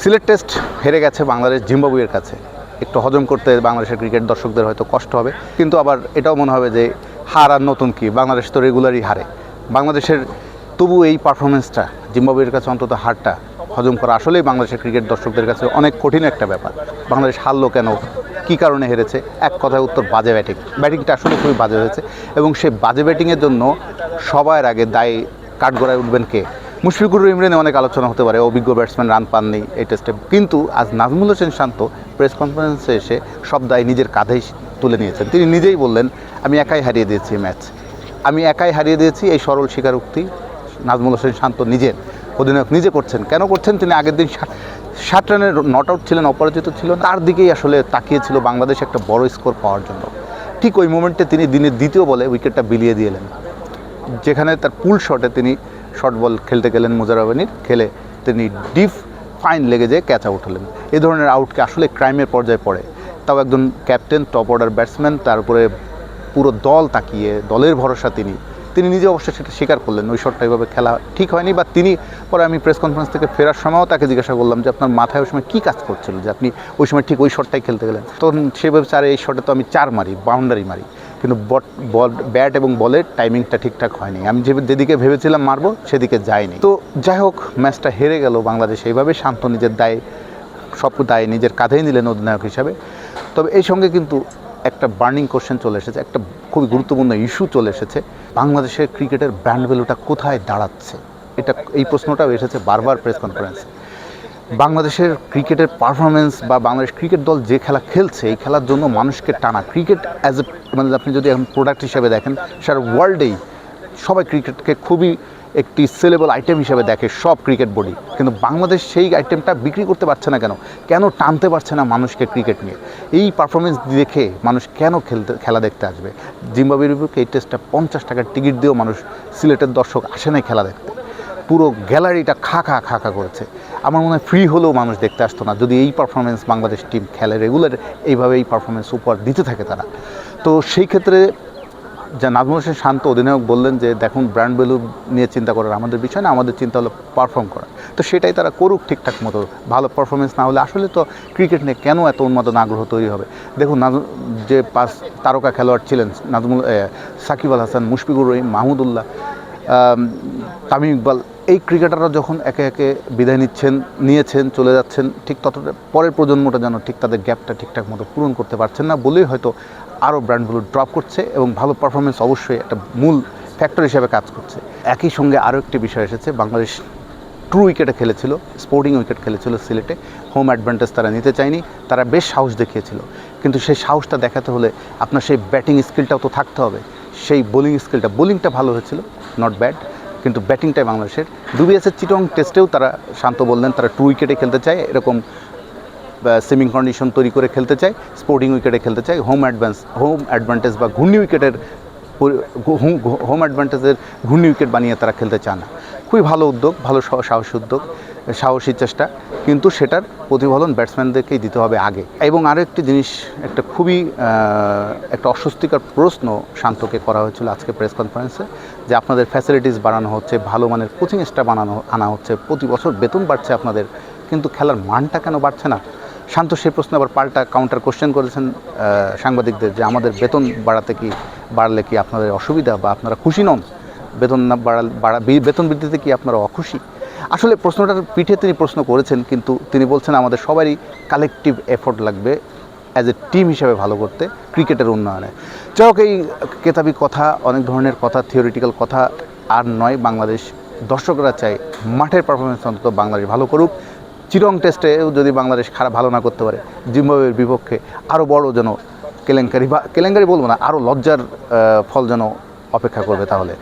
Sylhet test হেরে গেছে বাংলাদেশ জিম্বাবুয়ের কাছে। একটু হজম করতে বাংলাদেশের ক্রিকেট দর্শকদের হয়তো কষ্ট হবে, কিন্তু আবার এটাও মনে হবে যে হার আর নতুন কি, বাংলাদেশ তো রেগুলারই হারে। বাংলাদেশের তবু এই পারফরমেন্সটা জিম্বাবুয়ের কাছে অন্তত হারটা হজম করা আসলেই বাংলাদেশের ক্রিকেট দর্শকদের কাছে অনেক কঠিন একটা ব্যাপার। বাংলাদেশ হারলো কেন, কী কারণে হেরেছে? এক কথায় উত্তর বাজে ব্যাটিংটা আসলে খুবই বাজে হয়েছে। এবং সেই বাজে ব্যাটিংয়ের জন্য সবার আগে দায়ী কাঠগড়ায় উঠবেন কে? মুশফিকুর রহিমরে অনেক আলোচনা হতে পারে, অভিজ্ঞ ব্যাটসম্যান রান পাননি এই টেস্টে, কিন্তু আজ নাজমুল হোসেন শান্ত প্রেস কনফারেন্সে এসে সব দায় নিজের কাঁধেই তুলে নিয়েছেন। তিনি নিজেই বললেন, আমি একাই হারিয়ে দিয়েছি ম্যাচ, আমি একাই হারিয়ে দিয়েছি। এই সরল স্বীকারোক্তি নাজমুল হোসেন শান্ত নিজের অধিনায়ক নিজে করছেন। কেন করছেন? তিনি আগের দিন 60 রানের নট আউট ছিলেন, অপরাজিত ছিল, তার দিকেই আসলে তাকিয়েছিল বাংলাদেশ একটা বড় স্কোর পাওয়ার জন্য। ঠিক ওই মোমেন্টে তিনি দিনের দ্বিতীয় বলে উইকেটটা বিলিয়ে দিয়ে এলেন, যেখানে তার পুল শটে তিনি শর্ট বল খেলতে গেলেন মুজারাবানির, খেলে তিনি ডিপ ফাইন লেগে যেয়ে ক্যাচ আউট হলেন। এই ধরনের আউটকে আসলে ক্রাইমের পর্যায়ে পড়ে, তাও একজন ক্যাপ্টেন, টপ অর্ডার ব্যাটসম্যান, তারপরে পুরো দল তাকিয়ে, দলের ভরসা তিনি নিজে অবশ্য সেটা স্বীকার করলেন, ওই শটটা এইভাবে খেলা ঠিক হয়নি। বা তিনি পরে, আমি প্রেস কনফারেন্স থেকে ফেরার সময়ও তাকে জিজ্ঞাসা করলাম যে আপনার মাথায় ওই সময় কী কাজ করছিল যে আপনি ওই সময় ঠিক ওই শটটাই খেলতে গেলেন? তখন সেভাবে এই শটে তো আমি 4 মারি, বাউন্ডারি মারি, কিন্তু ব্যাট এবং বলের টাইমিংটা ঠিকঠাক হয়নি, আমি যেদিকে ভেবেছিলাম মারবো সেদিকে যায়নি। তো যাই হোক, ম্যাচটা হেরে গেল বাংলাদেশ। এইভাবে শান্ত নিজের সব দায় নিজের কাঁধেই নিলেন অধিনায়ক হিসাবে। তবে এই সঙ্গে কিন্তু একটা বার্নিং কোশ্চেন চলে এসেছে, একটা খুবই গুরুত্বপূর্ণ ইস্যু চলে এসেছে। বাংলাদেশের ক্রিকেটের ব্র্যান্ড ভ্যালুটা কোথায় দাঁড়াচ্ছে? এই প্রশ্নটাও এসেছে বারবার প্রেস কনফারেন্সে। বাংলাদেশের ক্রিকেটের পারফরমেন্স বা বাংলাদেশ ক্রিকেট দল যে খেলা খেলছে, এই খেলার জন্য মানুষকে টানা, ক্রিকেট অ্যাজ এ মানে আপনি যদি এখন প্রোডাক্ট হিসেবে দেখেন, সারা ওয়ার্ল্ডেই সবাই ক্রিকেটকে খুবই একটি সেলেবল আইটেম হিসেবে দেখে, সব ক্রিকেট বডি। কিন্তু বাংলাদেশ সেই আইটেমটা বিক্রি করতে পারছে না। কেন টানতে পারছে না মানুষকে ক্রিকেট নিয়ে? এই পারফরমেন্স দেখে মানুষ কেন খেলা দেখতে আসবে? জিম্বাবুয়ের বিপক্ষে এই টেস্টটা 50 টাকার টিকিট দিয়েও মানুষ, সিলেটের দর্শক আসে নাই খেলা দেখতে। পুরো গ্যালারিটা খা খা করেছে। আমার মনে হয় ফ্রি হলেও মানুষ দেখতে আসতো না যদি এই পারফরমেন্স বাংলাদেশ টিম খেলে, রেগুলার এইভাবে এই পারফরমেন্স উপহার দিতে থাকে তারা। তো সেই ক্ষেত্রে যা নাজমুল হোসেন শান্ত অধিনায়ক বললেন যে দেখুন, ব্র্যান্ড ভ্যালু নিয়ে চিন্তা করার আমাদের বিষয় না, আমাদের চিন্তা হলো পারফর্ম করা। তো সেটাই তারা করুক ঠিকঠাক মতো। ভালো পারফরমেন্স না হলে আসলে তো ক্রিকেট নিয়ে কেন এত উন্মাদনা আগ্রহ তৈরি হবে? দেখুন, যে 5 তারকা খেলোয়াড় ছিলেন, সাকিব আল হাসান, মুশফিকুর রহিম, মাহমুদুল্লাহ, তামিম ইকবাল, এই ক্রিকেটাররা যখন একে একে বিদায় নিয়েছেন, চলে যাচ্ছেন, ঠিক ততটা পরের প্রজন্মটা যেন ঠিক তাদের গ্যাপটা ঠিকঠাক মতো পূরণ করতে পারছেন না বলেই হয়তো আরও ব্র্যান্ডগুলো ড্রপ করছে। এবং ভালো পারফরমেন্স অবশ্যই একটা মূল ফ্যাক্টর হিসেবে কাজ করছে। একই সঙ্গে আরও একটি বিষয় এসেছে, বাংলাদেশ ট্রু উইকেটে খেলেছিল, স্পোর্টিং উইকেট খেলেছিল সিলেটে। হোম অ্যাডভান্টেজ তারা নিতে চায়নি, তারা বেশ সাহস দেখিয়েছিল। কিন্তু সেই সাহসটা দেখাতে হলে আপনার সেই ব্যাটিং স্কিলটাও তো থাকতে হবে, সেই বোলিংটা ভালো হয়েছিল, নট ব্যাড, কিন্তু ব্যাটিংটাই বাংলাদেশের। দুবিএসের চিটং টেস্টেও তারা, শান্ত বললেন, তারা ট্রু উইকেটে খেলতে চায়, এরকম সুইমিং কন্ডিশন তৈরি করে খেলতে চায়, স্পোর্টিং উইকেটে খেলতে চায়। হোম অ্যাডভান্টেজ বা ঘূর্ণি উইকেটের হোম অ্যাডভান্টেজের ঘূর্ণি উইকেট বানিয়ে তারা খেলতে চায় না। খুবই ভালো উদ্যোগ, ভালো সাহসী চেষ্টা, কিন্তু সেটার প্রতিফলন ব্যাটসম্যানদেরকেই দিতে হবে আগে। এবং আরও একটি জিনিস, একটা খুবই একটা অস্বস্তিকর প্রশ্ন শান্তকে করা হয়েছিল আজকে প্রেস কনফারেন্সে, যে আপনাদের ফ্যাসিলিটিস বাড়ানো হচ্ছে, ভালো মানের কোচিং স্টাফ আনা হচ্ছে, প্রতি বছর বেতন বাড়ছে আপনাদের, কিন্তু খেলার মানটা কেন বাড়ছে না? শান্ত সেই প্রশ্ন আবার পাল্টা কাউন্টার কোশ্চেন করেছেন সাংবাদিকদের, যে আমাদের বেতন বাড়লে কি আপনাদের অসুবিধা, বা আপনারা খুশি নন? বেতন না বেতন বৃদ্ধিতে কি আপনারা অখুশি? আসলে প্রশ্নটার পিঠে তিনি প্রশ্ন করেছেন, কিন্তু তিনি বলছেন আমাদের সবারই কালেকটিভ এফোর্ট লাগবে অ্যাজ এ টিম হিসাবে ভালো করতে, ক্রিকেটের উন্নয়নে। যাই হোক, এই কেতাবি কথা, অনেক ধরনের কথা, থিওরিটিক্যাল কথা আর নয়। বাংলাদেশ দর্শকরা চায় মাঠের পারফরমেন্স অন্তত বাংলাদেশ ভালো করুক। চিটং টেস্টেও যদি বাংলাদেশ ভালো না করতে পারে, জিম্বাবুয়ের বিপক্ষে আরও বড় যেন কেলেঙ্কারি বলবো না, আরও লজ্জার ফল যেন অপেক্ষা করবে তাহলে।